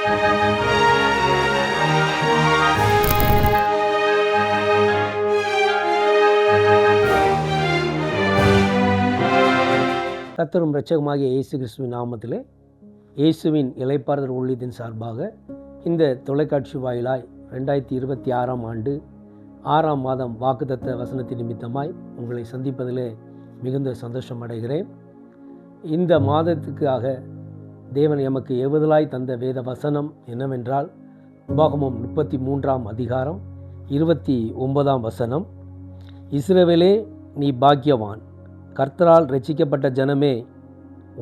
கர்த்தரும் இரட்சகருமாகிய இயேசு கிறிஸ்துவின் நாமத்திலே இயேசுவின் இளைப்பாறுதல் ஊழியத்தின் சார்பாக இந்த தொலைக்காட்சி வாயிலாய் 2026 ஆண்டு 6ஆம் மாதம் வாக்குத்தத்த வசனத்தின் நிமித்தமாய் உங்களை சந்திப்பதிலே மிகுந்த சந்தோஷம் அடைகிறேன். இந்த மாதத்துக்காக தேவன் எமக்கு ஏவுதலாய் தந்த வேத வசனம் என்னவென்றால் உபாகமம் 33ஆம் அதிகாரம் 29ஆம் வசனம். இஸ்ரவேலே, நீ பாக்கியவான், கர்த்தரால் இரட்சிக்கப்பட்ட ஜனமே,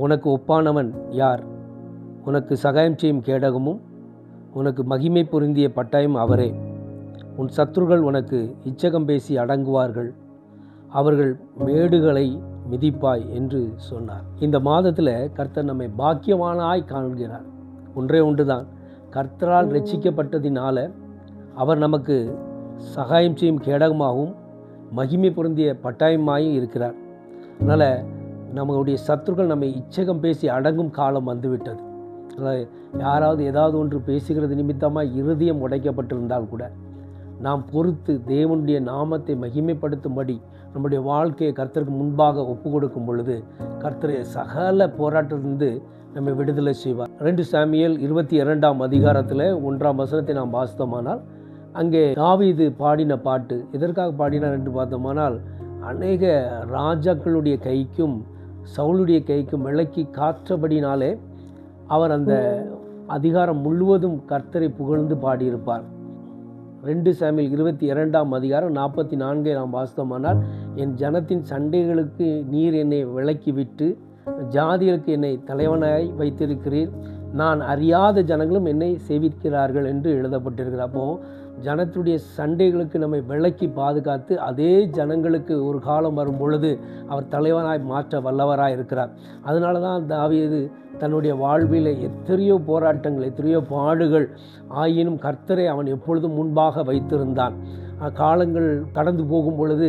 உனக்கு ஒப்பானவன் யார்? உனக்கு சகாயம் செய்யும் கேடகமும் உனக்கு மகிமை பொருந்திய பட்டாயும் அவரே. உன் சத்துருக்கள் உனக்கு இச்சகம் பேசி அடங்குவார்கள், அவர்கள் மேடுகளை மிதிப்பாய் என்று சொன்னார். இந்த மாதத்தில் கர்த்தர் நம்மை பாக்கியவானாய் காண்கிறார். ஒன்றே ஒன்றுதான், கர்த்தரால் இரட்சிக்கப்பட்டதினால அவர் நமக்கு சகாயம் செய்யும் கேடகமாகவும் மகிமை பொருந்திய பட்டாயமாயும் இருக்கிறார். அதனால் நம்மளுடைய சத்துருக்கள் நம்மை இச்சகம் பேசி அடங்கும் காலம் வந்துவிட்டது. அதனால் யாராவது ஏதாவது ஒன்று பேசுகிறது நிமித்தமாக இருதயம் உடைக்கப்பட்டிருந்தால் கூட நாம் பொறுத்து தேவனுடைய நாமத்தை மகிமைப்படுத்தும்படி நம்முடைய வாழ்க்கையை கர்த்தருக்கு முன்பாக ஒப்பு கொடுக்கும் பொழுது கர்த்தரை சகல போராட்டத்திலிருந்து நம்மை விடுதலை செய்வார். 2 சாமுவேல் 22ஆம் அதிகாரத்தில் 1ஆம் வசனத்தை நாம் வாசித்தோமானால் அங்கே தாவீது பாடின பாட்டு எதற்காக பாடினார் என்று பார்த்தோமானால், அநேக ராஜாக்களுடைய கைக்கும் சவுளுடைய கைக்கும் விலக்கி காற்றபடினாலே அவர் அந்த அதிகாரம் முழுவதும் கர்த்தரை புகழ்ந்து பாடியிருப்பார். 2 சாமுவேல் 22ஆம் அதிகாரம் 44 நாம் வாசித்தோமானால், என் ஜனத்தின் சண்டைகளுக்கு நீர் என்னை விலக்கி விட்டு ஜாதிகளுக்கு என்னை தலைவனாய் வைத்திருக்கிறீர், நான் அறியாத ஜனங்களும் என்னை சேவிக்கிறார்கள் என்று எழுதப்பட்டிருக்கிறார். அப்போது ஜனத்துடைய சண்டைகளுக்கு நம்மை விலக்கி பாதுகாத்து அதே ஜனங்களுக்கு ஒரு காலம் வரும் பொழுது அவர் தலைவனாய் மாற்ற வல்லவராய் இருக்கிறார். அதனால தான் தாவீது தன்னுடைய வாழ்வில் எத்தனையோ போராட்டங்கள், எத்தனையோ பாடுகள் ஆயினும் கர்த்தரை அவன் எப்பொழுதும் முன்பாக வைத்திருந்தான். காலங்கள் கடந்து போகும் பொழுது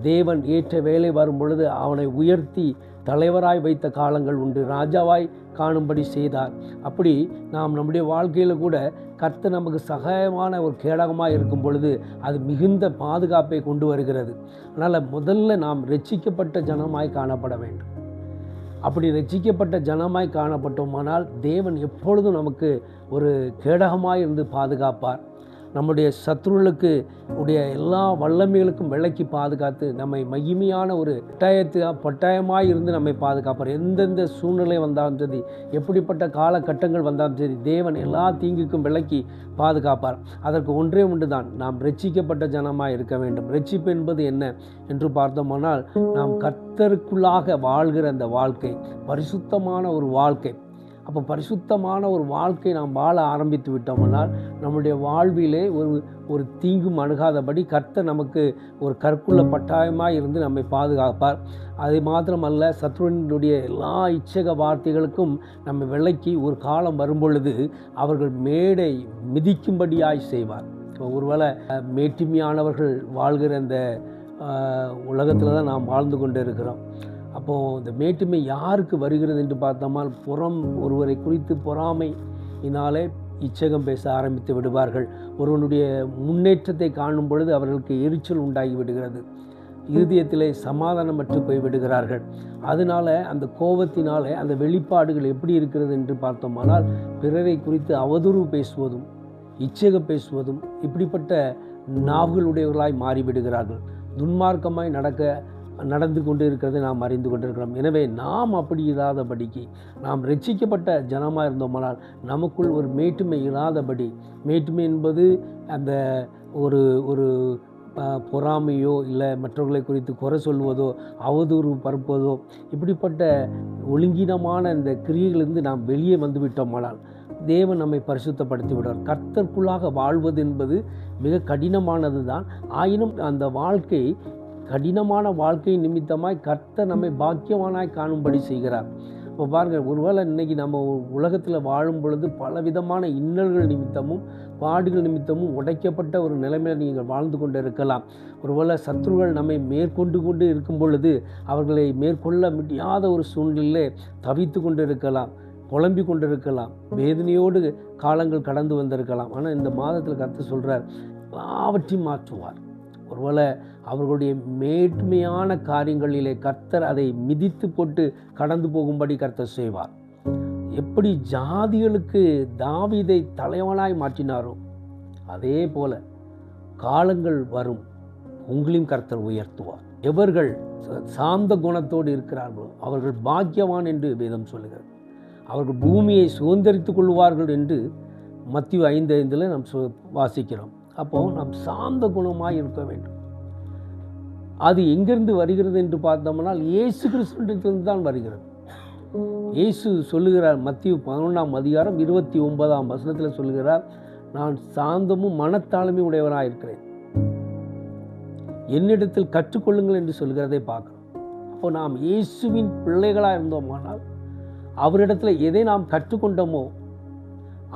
தேவன் ஏற்ற வேலை வரும் பொழுது அவனை உயர்த்தி தலைவராய் வைத்த காலங்கள் உண்டு, ராஜாவாய் காணும்படி செய்தார். அப்படி நாம் நம்முடைய வாழ்க்கையில் கூட கர்த்தர் நமக்கு சகாயமான ஒரு கேடகமாக இருக்கும் பொழுது அது மிகுந்த பாதுகாப்பை கொண்டு வருகிறது. அதனால் முதல்ல நாம் இரட்சிக்கப்பட்ட ஜனமாய் காணப்பட வேண்டும். அப்படி இரட்சிக்கப்பட்ட ஜனமாய் காணப்பட்டோமானால் தேவன் எப்பொழுதும் நமக்கு ஒரு கேடகமாய் இருந்து பாதுகாப்பார். நம்முடைய சத்துருளுக்கு உடைய எல்லா வல்லமைகளுக்கும் விலக்கி பாதுகாத்து நம்மை மகிமையான ஒரு பட்டாயமாய் இருந்து நம்மை பாதுகாப்பார். எந்தெந்த சூழ்நிலை வந்தாலும் சரி, எப்படிப்பட்ட காலகட்டங்கள் வந்தாலும் சரி, தேவன் எல்லா தீங்குக்கும் விலக்கி பாதுகாப்பார். அதற்கு ஒன்றே ஒன்று தான், நாம் இரட்சிக்கப்பட்ட ஜனமாக இருக்க வேண்டும். இரட்சிப்பு என்பது என்ன என்று பார்த்தோமானால், நாம் கர்த்தருக்குள்ளாக வாழ்கிற அந்த வாழ்க்கை பரிசுத்தமான ஒரு வாழ்க்கை. அப்போ பரிசுத்தமான ஒரு வாழ்க்கை நாம் வாழ ஆரம்பித்து விட்டோம்னால் நம்முடைய வாழ்விலே ஒரு தீங்கும் அணுகாதபடி கர்த்தர் நமக்கு ஒரு கற்குள்ள பட்டாயமாக இருந்து நம்மை பாதுகாப்பார். அது மாத்திரமல்ல, சத்ருவினுடைய எல்லா இச்சக வார்த்தைகளுக்கும் நம்ம விலக்கி ஒரு காலம் வரும்பொழுது அவர்கள் மேடை மிதிக்கும்படியாய் செய்வார். ஒருவேளை மேட்டிமையானவர்கள் வாழ்கிற இந்த உலகத்தில் தான் நாம் வாழ்ந்து கொண்டு இருக்கிறோம். அப்போது இந்த மேட்டுமை யாருக்கு வருகிறது என்று பார்த்தோம்னால், ஒருவரை குறித்து பொறாமையினாலே இச்சகம் பேச ஆரம்பித்து விடுவார்கள். ஒருவனுடைய முன்னேற்றத்தை காணும் பொழுது அவர்களுக்கு எரிச்சல் உண்டாகி விடுகிறது, இருதயத்திலே சமாதானமற்று போய் விடுகிறார்கள். அதனால் அந்த கோபத்தினாலே அந்த வெளிப்பாடுகள் எப்படி இருக்கிறது என்று பார்த்தோமானால், பிறரை குறித்து அவதூறு பேசுவதும் இச்சகம் இப்படிப்பட்ட நாவுகளுடையவர்களாய் மாறிவிடுகிறார்கள். துன்மார்க்கமாய் நடந்து கொண்டு இருக்கிறதை நாம் அறிந்து கொண்டிருக்கிறோம். எனவே நாம் அப்படி இராதபடிக்கு, நாம் இரட்சிக்கப்பட்ட ஜனமாக இருந்தோமானால் நமக்குள் ஒரு மேட்டுமை இராதபடி, மேட்டுமை என்பது அந்த ஒரு பொறாமையோ இல்லை மற்றவர்களை குறித்து குறை சொல்வதோ அவதூறு பரப்புவதோ இப்படிப்பட்ட ஒழுங்கீனமான இந்த கிரியைகளிலிருந்து நாம் வெளியே வந்து விட்டோமானால் தேவன் நம்மை பரிசுத்தப்படுத்தி விடுவார். கர்த்தருக்குள்ளாக வாழ்வது என்பது மிக கடினமானது தான். ஆயினும் அந்த வாழ்க்கை கடினமான வாழ்க்கை நிமித்தமாய் கர்த்தர் நம்மை பாக்கியவானாய் காணும்படி செய்கிறார். இப்போ பாருங்கள், ஒருவேளை இன்றைக்கி நம்ம உலகத்தில் வாழும் பொழுது பலவிதமான இன்னல்கள் நிமித்தமும் பாடுகள் நிமித்தமும் உடைக்கப்பட்ட ஒரு நிலைமையில் நீங்கள் வாழ்ந்து கொண்டு இருக்கலாம். ஒருவேளை சத்துருகள் நம்மை மேற்கொண்டு இருக்கும் பொழுது அவர்களை மேற்கொள்ள முடியாத ஒரு சூழ்நிலையிலே தவித்து கொண்டு இருக்கலாம். புலம்பிக் கொண்டிருக்கலாம், வேதனையோடு காலங்கள் கடந்து வந்திருக்கலாம். ஆனால் இந்த மாதத்தில் கர்த்தர் சொல்கிறார், எல்லாவற்றையும் மாற்றுவார். ஒருவேளை அவர்களுடைய மேன்மையான காரியங்களிலே கர்த்தர் அதை மிதித்து போட்டு கடந்து போகும்படி கர்த்தர் செய்வார். எப்படி ஜாதிகளுக்கு தாவீதை தலைவனாய் மாற்றினாரோ அதே போல காலங்கள் வரும், உங்களையும் கர்த்தர் உயர்த்துவார். எவர்கள் சாந்த குணத்தோடு இருக்கிறார்களோ அவர்கள் பாக்கியவான் என்று வேதம் சொல்லுகிறது. அவர்கள் பூமியை சுதந்திரித்துக் கொள்வார்கள் என்று மத்தேயு 5:5 நாம் வாசிக்கிறோம். அப்போது நாம் சாந்த குணமாக இருக்க வேண்டும். அது எங்கிருந்து வருகிறது என்று பார்த்தோம்னால் இயேசு கிறிஸ்துவிடத்திலிருந்து தான் வருகிறது. இயேசு சொல்லுகிறார், மத்தேயு 11:29 சொல்லுகிறார், நான் சாந்தமும் மனத்தாழ்மையும் உடையவனாக இருக்கிறேன், என்னிடத்தில் கற்றுக்கொள்ளுங்கள் என்று சொல்கிறதை பார்க்கிறோம். அப்போ நாம் இயேசுவின் பிள்ளைகளாக இருந்தோமானால் அவரிடத்தில் எதை நாம் கற்றுக்கொண்டோமோ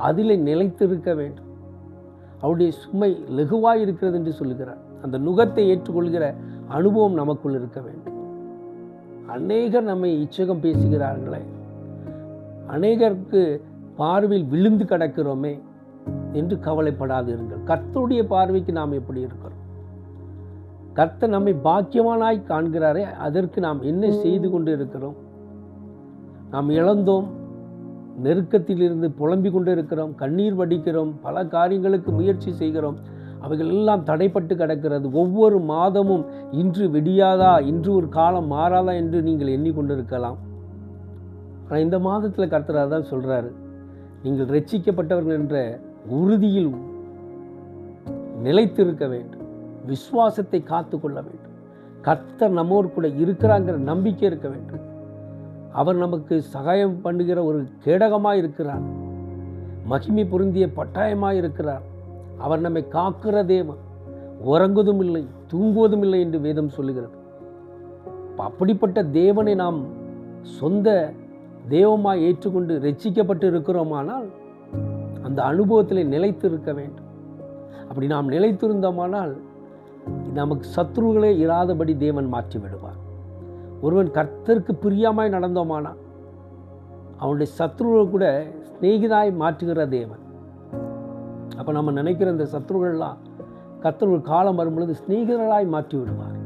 அதில் நிலைத்திருக்க வேண்டும். அவருடைய சுமை லகுவாய் இருக்கிறது என்று சொல்லுகிறார். அந்த நுகத்தை ஏற்றுக்கொள்கிற அனுபவம் நமக்குள் இருக்க வேண்டும். அநேகர் நம்மை இச்சகம் பேசுகிறார்களே, அநேகருக்கு பார்வையில் விழுந்து கிடக்கிறோமே என்று கவலைப்படாது இருங்கள். கர்த்தருடைய பார்வைக்கு நாம் எப்படி இருக்கிறோம்? கர்த்தர் நம்மை பாக்கியவானாய் காண்கிறாரே, அதற்கு நாம் என்ன செய்து கொண்டு இருக்கிறோம்? நாம் இழந்தோம், நெருக்கத்திலிருந்து புலம்பிக் கொண்டு இருக்கிறோம், கண்ணீர் வடிக்கிறோம், பல காரியங்களுக்கு முயற்சி செய்கிறோம், அவைகள் எல்லாம் தடைப்பட்டு கிடக்கிறது. ஒவ்வொரு மாதமும் இன்று விடியாதா, இன்று ஒரு காலம் மாறாதா என்று நீங்கள் எண்ணிக்கொண்டிருக்கலாம். ஆனால் இந்த மாதத்தில் கர்த்தர் தான் சொல்கிறாரு, நீங்கள் ரட்சிக்கப்பட்டவர்கள் என்ற உறுதியில் நிலைத்திருக்க வேண்டும், விசுவாசத்தை காத்து கொள்ள வேண்டும். கர்த்தர் நம்மோடு கூட இருக்கிறாங்கிற நம்பிக்கை இருக்க வேண்டும். அவர் நமக்கு சகாயம் பண்ணுகிற ஒரு கேடகமாக இருக்கிறார், மகிமை பொருந்திய பட்டாயமாக இருக்கிறார். அவர் நம்மை காக்கிற தேவன், உறங்குவதும் இல்லை தூங்குவதும் இல்லை என்று வேதம் சொல்லுகிறது. அப்படிப்பட்ட தேவனை நாம் சொந்த தெய்வமாய் ஏற்றுக்கொண்டு ரட்சிக்கப்பட்டு இருக்கிறோமானால் அந்த அனுபவத்தில் நிலைத்து இருக்க வேண்டும். அப்படி நாம் நிலைத்திருந்தோமானால் நமக்கு சத்ருகளே இராதபடி தேவன் மாற்றி விடுவார். ஒருவன் கர்த்தருக்கு பிரியமாய் நடந்தோமானால் அவனுடைய சத்ருவை கூட சிநேகிதாய் மாற்றுகிற தேவன். அப்போ நம்ம நினைக்கிற இந்த சத்ருகள்லாம் கர்த்தர் ஒரு காலம் வரும்பொழுது சிநேகிதர்களாய் மாற்றி விடுவார்.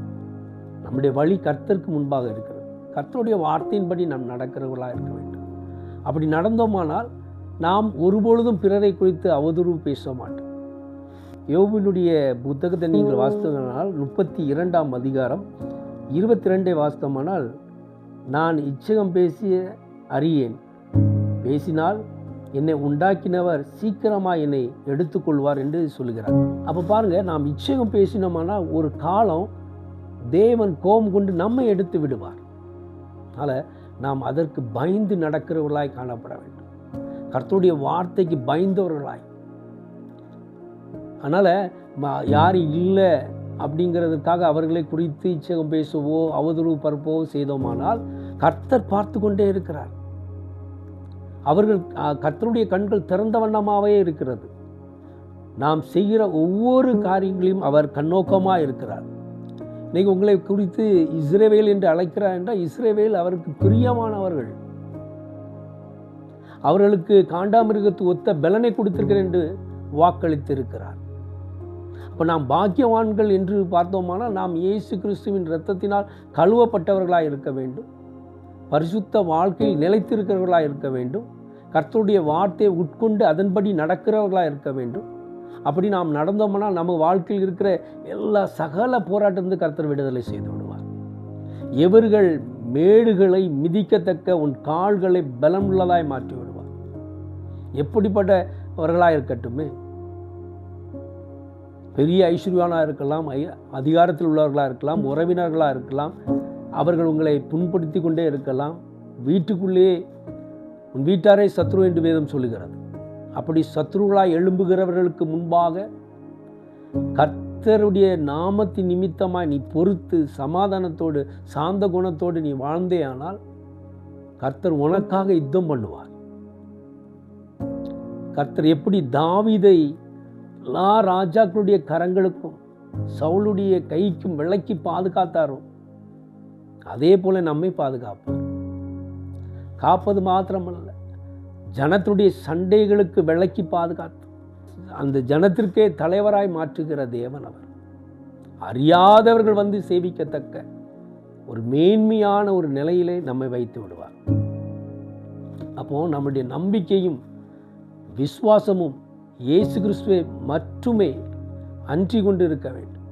நம்முடைய வழி கர்த்தருக்கு முன்பாக இருக்கிறது. கர்த்தருடைய வார்த்தையின்படி நாம் நடக்கிறவர்களாக இருக்க வேண்டும். அப்படி நடந்தோமானால் நாம் ஒருபொழுதும் பிறரை குறித்து அவதூறு பேச மாட்டோம். யோபினுடைய புத்தகத்தை நீங்கள் வாசித்தோமானால் 32ஆம் அதிகாரம் 22 வாசித்தோமானால், நான் இச்சகம் பேசிய அறியேன், பேசினால் என்னை உண்டாக்கினவர் சீக்கிரமாக என்னை எடுத்துக்கொள்வார் என்று சொல்லுகிறார். அப்போ பாருங்கள், நாம் இச்சகம் பேசினோமானால் ஒரு காலம் தேவன் கோபம் கொண்டு நம்மை எடுத்து விடுவார். அதனால் நாம் அதற்கு பயந்து நடக்கிறவர்களாய் காணப்பட வேண்டும், கர்த்தருடைய வார்த்தைக்கு பயந்தவர்களாய். அதனால் யாரும் இல்லை அப்படிங்கிறதுக்காக அவர்களை குறித்து இச்சகம் பேசவோ அவதூறு பரப்பவோ செய்தோமானால் கர்த்தர் பார்த்து கொண்டே இருக்கிறார். அவர்கள் கர்த்தருடைய கண்கள் திறந்த வண்ணமாகவே இருக்கிறது. நாம் செய்கிற ஒவ்வொரு காரியங்களையும் அவர் கண்ணோக்கமாக இருக்கிறார். இன்றைக்கி உங்களை குறித்து இஸ்ரவேல் என்று அழைக்கிறார் என்றால் இஸ்ரவேல் அவருக்கு பிரியமானவர்கள். அவர்களுக்கு காண்டாமிருகத்து ஒத்த பலனை கொடுத்திருக்கிறேன் என்று வாக்களித்து இருக்கிறார். அப்போ நாம் பாக்கியவான்கள் என்று பார்த்தோமானால் நாம் இயேசு கிறிஸ்துவின் இரத்தத்தினால் கழுவப்பட்டவர்களாக இருக்க வேண்டும், பரிசுத்த வாழ்க்கையில் நிலைத்திருக்கிறவர்களாக இருக்க வேண்டும், கர்த்தருடைய வார்த்தையை உட்கொண்டு அதன்படி நடக்கிறவர்களாக இருக்க வேண்டும். அப்படி நாம் நடந்தோம்னால் நம்ம வாழ்க்கையில் இருக்கிற எல்லா சகல போராட்டத்திலிருந்து கர்த்தர் விடுதலை செய்து விடுவார். எவர்கள் மேடுகளை மிதிக்கத்தக்க உன் கால்களை பலமுள்ளதாய் மாற்றி விடுவார். எப்படிப்பட்டவர்களாக இருக்கட்டுமே, பெரிய ஐஸ்வர்யவானாக இருக்கலாம், அதிகாரத்தில் உள்ளவர்களாக இருக்கலாம், உறவினர்களாக இருக்கலாம், அவர்கள் உங்களை புண்படுத்தி கொண்டே இருக்கலாம். வீட்டுக்குள்ளே உன் வீட்டாரை சத்ரு என்று வேதம் சொல்லுகிறது. அப்படி சத்ருகளாய் எழும்புகிறவர்களுக்கு முன்பாக கர்த்தருடைய நாமத்தின் நிமித்தமாய் நீ பொறுத்து சமாதானத்தோடு சாந்த குணத்தோடு நீ வாழ்ந்தே ஆனால் கர்த்தர் உனக்காக யுத்தம் பண்ணுவார். கர்த்தர் எப்படி தாவீதை எல்லா ராஜாக்களுடைய கரங்களுக்கும் சவுளுடைய கைக்கும் விலக்கி பாதுகாத்தாரோ அதே போல நம்மை பாதுகாப்பார். காப்பது மாத்திரமல்ல, ஜனத்துடைய சண்டைகளுக்கு விலக்கி பாதுகாத்து அந்த ஜனத்திற்கே தலைவராய் மாற்றுகிற தேவன் அவர். அறியாதவர்கள் வந்து சேவிக்கத்தக்க ஒரு மேன்மையான ஒரு நிலையிலே நம்மை வைத்து விடுவார். அப்போ நம்முடைய நம்பிக்கையும் விசுவாசமும் இயேசு கிறிஸ்துவை மட்டுமே அன்றி கொண்டு இருக்க வேண்டும்.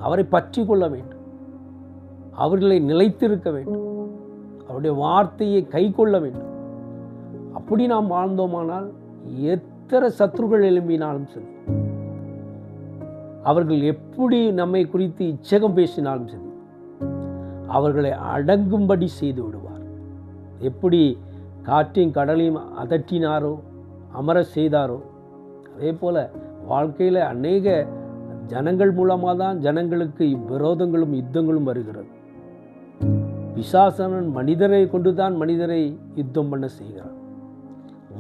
அவரை பற்றி கொள்ள வேண்டும். அவர்களை நிலைத்திருக்க வேண்டும். அவருடைய வார்த்தையை கை கொள்ள வேண்டும். அப்படி நாம் வாழ்ந்தோமானால் எத்தனை சத்துருக்கள் எழும்பினாலும் சரி, அவர்கள் எப்படி நம்மை குறித்து இச்சகம் பேசினாலும் சரி, அவர்களை அடங்கும்படி செய்து விடுவார். எப்படி காற்றையும் கடலையும் அதட்டினாரோ, அமர செய்தாரோ, அதே போல் வாழ்க்கையில் அநேக ஜனங்கள் மூலமாக தான் ஜனங்களுக்கு விரோதங்களும் யுத்தங்களும் வருகிறது. பிசாசனன் மனிதரை கொண்டு தான் மனிதரை யுத்தம் பண்ண செய்கிறான்.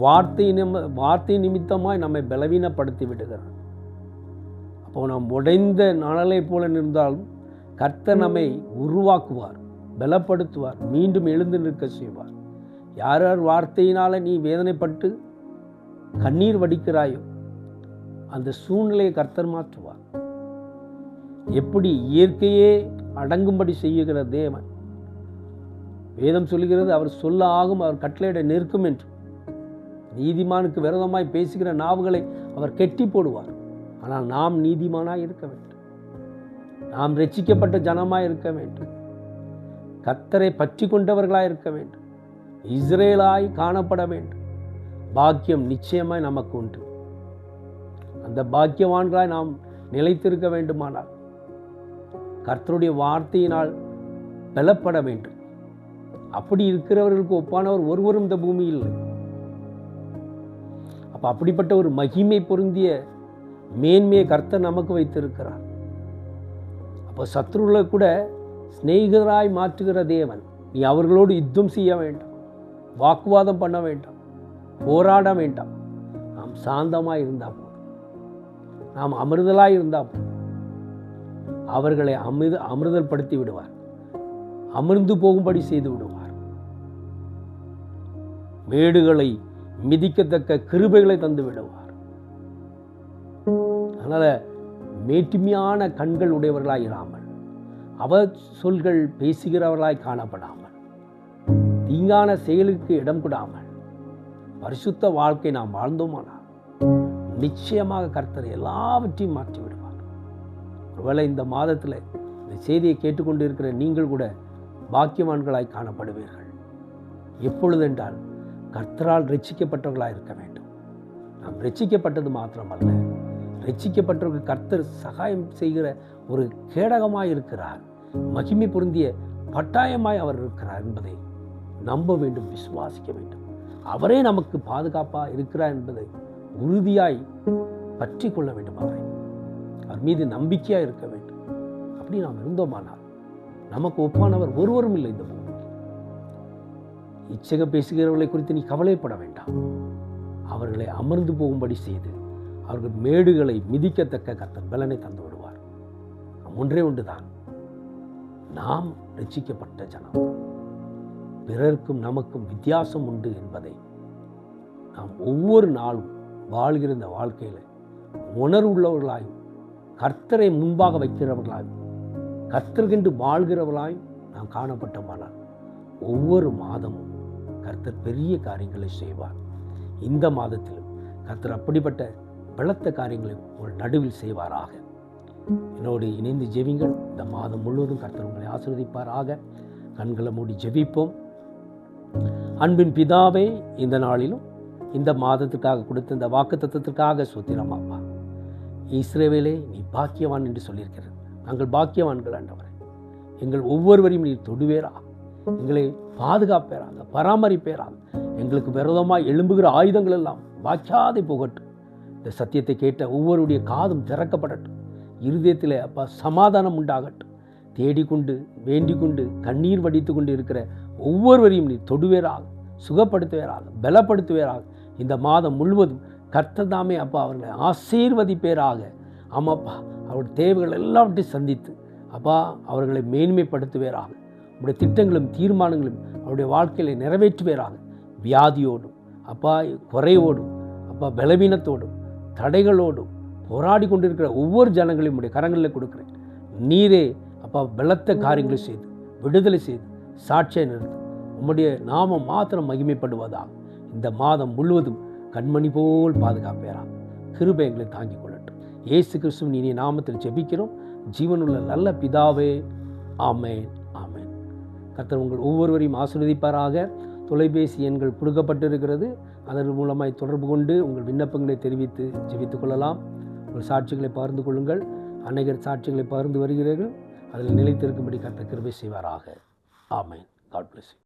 வார்த்தை நிமித்தமாய் நம்மை பலவீனப்படுத்தி விடுகிறான். அப்போ நாம் உடைந்த நாளலை போல நின்றாலும் கர்த்தர் நம்மை உருவாக்குவார், பலப்படுத்துவார், மீண்டும் எழுந்து நிற்க செய்வார். யார் யார் வார்த்தையினால் நீ வேதனைப்பட்டு கண்ணீர் வடிக்கிறாயோ அந்த சூழ்நிலையை கர்த்தர் மாற்றுவார். எப்படி இயற்கையே அடங்கும்படி செய்யுகிற தேவன், வேதம் சொல்லுகிறது அவர் சொல்ல ஆகும், அவர் கட்டளையிட நிற்கும் என்று. நீதிமானுக்கு விரோதமாய் பேசுகிற நாவுகளை அவர் கெட்டி போடுவார். ஆனால் நாம் நீதிமானாய் இருக்க வேண்டும். நாம் ரட்சிக்கப்பட்ட ஜனமாய் இருக்க வேண்டும். கர்த்தரை பற்றி கொண்டவர்களாய் இருக்க வேண்டும். இஸ்ரேலாய் காணப்பட வேண்டும். பாக்கியம் நிச்சயமாய் நமக்கு உண்டு. அந்த பாக்கியவான்களாய் நாம் நிலைத்திருக்க வேண்டுமானால் கர்த்தருடைய வார்த்தையினால் பலப்பட வேண்டும். அப்படி இருக்கிறவர்களுக்கு ஒப்பானவர் ஒருவரும் இந்த பூமியில் இல்லை. அப்போ அப்படிப்பட்ட ஒரு மகிமை பொருந்திய மேன்மையை கர்த்தர் நமக்கு வைத்திருக்கிறார். அப்போ சத்ருகளை கூட சிநேகிதராய் மாற்றுகிற தேவன். நீ அவர்களோடு யுத்தம் செய்ய வேண்டாம், வாக்குவாதம் பண்ண வேண்டாம், போராட வேண்டாம். நாம் சாந்தமாய் இருந்தால் போதும், நாம் அமிர்தலாய் இருந்தால் போதும். அவர்களை அமிர்தல் படுத்தி விடுவார், அமிர்ந்து போகும்படி செய்து விடுவார். மேடுகளை மிதிக்கத்தக்க கிருபைகளை தந்து விடுவார். அதனால மேட்டுமையான கண்கள் உடையவர்களாய் இராமல், அவர் சொல்கள் பேசுகிறவர்களாய் காணப்படாமல், தீங்கான செயலுக்கு இடம் கொடாமல் பரிசுத்த வாழ்க்கை நாம் வாழ்ந்தோமானால் நிச்சயமாக கர்த்தர் எல்லாவற்றையும் மாற்றி விடுவார். ஒருவேளை இந்த மாதத்தில் இந்த செய்தியை கேட்டுக்கொண்டு இருக்கிற நீங்கள் கூட பாக்கியவான்களாய் காணப்படுவீர்கள். எப்பொழுதென்றால் கர்த்தரால் ரட்சிக்கப்பட்டவர்களாக இருக்க வேண்டும். நாம் ரட்சிக்கப்பட்டது மாத்திரமல்ல, ரட்சிக்கப்பட்டவர்கள் கர்த்தர் சகாயம் செய்கிற ஒரு கேடகமாய் இருக்கிறார், மகிமை பொருந்திய பட்டாயமாய் அவர் இருக்கிறார் என்பதை நம்ப வேண்டும், விசுவாசிக்க வேண்டும். அவரே நமக்கு பாதுகாப்பாக இருக்கிறார் என்பதை உறுதியாய் பற்றி கொள்ள வேண்டும். அவர் மீது நம்பிக்கையாக இருக்க வேண்டும். அப்படி நாம் இருந்தோமானால் நமக்கு ஒப்பானவர் ஒருவரும் இல்லை இந்த பூமியில். இச்சக பேசுகிறவர்களை குறித்து நீ கவலைப்பட வேண்டாம். அவர்களை அமர்ந்து போகும்படி செய்து அவர்கள் மேடுகளை மிதிக்கத்தக்க கர்த்தர் பலனை தந்து விடுவார். ஒன்றே ஒன்றுதான், நாம் ரட்சிக்கப்பட்ட ஜனம். பிறருக்கும் நமக்கும் வித்தியாசம் உண்டு என்பதை நாம் ஒவ்வொரு நாளும் வாழ்கிற இந்த வாழ்க்கையில் உணர்வுள்ளவர்களாயும் கர்த்தரை முன்பாக வைக்கிறவர்களாயும் கர்த்தர்கென்று வாழ்கிறவர்களாயும் நாம் காணப்பட்டோமானால் ஒவ்வொரு மாதமும் கர்த்தர் பெரிய காரியங்களை செய்வார். இந்த மாதத்திலும் கர்த்தர் அப்படிப்பட்ட பலத்த காரியங்களை உங்கள் நடுவில் செய்வாராக. என்னோடு இணைந்து ஜெபிங்கள். இந்த மாதம் முழுவதும் கர்த்தர் உங்களை ஆசீர்வதிப்பாராக. கண்களை மூடி ஜெபிப்போம். அன்பின் பிதாவே, இந்த நாளிலும் இந்த மாதத்துக்காக கொடுத்த இந்த வாக்குத்தத்தத்திற்காக ஸ்தோத்திரம் அப்பா. இஸ்ரவேலே, நீ பாக்கியவான் என்று சொல்லியிருக்கிறது. நாங்கள் பாக்கியவான்கள் ஆண்டவரே. எங்கள் ஒவ்வொருவரையும் நீர் தொடுவேராக, எங்களை பாதுகாப்பேராக, பராமரிப்பேராக. எங்களுக்கு விரோதமாக எழும்புகிற ஆயுதங்கள் எல்லாம் வாய்க்காதே போகட்டும். இந்த சத்தியத்தை கேட்ட ஒவ்வொருடைய காதும் திறக்கப்படட்டும். இருதயத்தில் அப்பா சமாதானம் உண்டாகட்டும். தேடிக்கொண்டு வேண்டிக்கொண்டு கண்ணீர் வடித்து கொண்டு இருக்கிற ஒவ்வொருவரையும் நீ தொடுவேராக, சுகப்படுத்துவேராக, பலப்படுத்துவேராக. இந்த மாதம் முழுவதும் கர்த்தர் தாமே அப்பா அவர்களை ஆசீர்வதிப்பேராக. ஆமாப்பா, அவருடைய தேவைகள் எல்லாவற்றையும் சந்தித்து அப்பா அவர்களை மேன்மைப்படுத்துவேராக. அவருடைய திட்டங்களும் தீர்மானங்களும் அவருடைய வாழ்க்கையில நிறைவேற்றுவேராக. வியாதியோடும் அப்பா குறையோடும், அப்பா பலவீனத்தோடும், தடைகளோடும் போராடி கொண்டிருக்கிற ஒவ்வொரு ஜனங்களையும் உடைய கரங்களில் கொடுக்குறேன். நீரே அப்பா பலத்த காரியங்களை செய்து விடுதலை செய்து சாட்சியை நிறுத்தும். உம்முடைய நாமம் மாத்திரம் மகிமைப்படுவதாக இந்த மாதம் முழுவதும் கண்மணி போல் பாதுகாப்பேரா. கிருபை எங்களை தாங்கிக் கொள்ளட்டும். இயேசு கிறிஸ்துவின் இனிய நாமத்தில் ஜெபிக்கிறோம் ஜீவனுள்ள நல்ல பிதாவே. ஆமென், ஆமென். கர்த்தர் உங்கள் ஒவ்வொருவரையும் ஆசீர்வதிப்பாராக. தொலைபேசி எண்கள் கொடுக்கப்பட்டிருக்கிறது. அதன் மூலமாய் தொடர்பு கொண்டு உங்கள் விண்ணப்பங்களை தெரிவித்து ஜெபித்துக் கொள்ளலாம். உங்கள் சாட்சிகளை பகிர்ந்து கொள்ளுங்கள். அநேகர் சாட்சிகளை பகிர்ந்து வருகிறீர்கள். அதில் நிலைத்திருக்கும்படி கர்த்தர் கிருபை செய்வாராக. ஆமென். God bless you.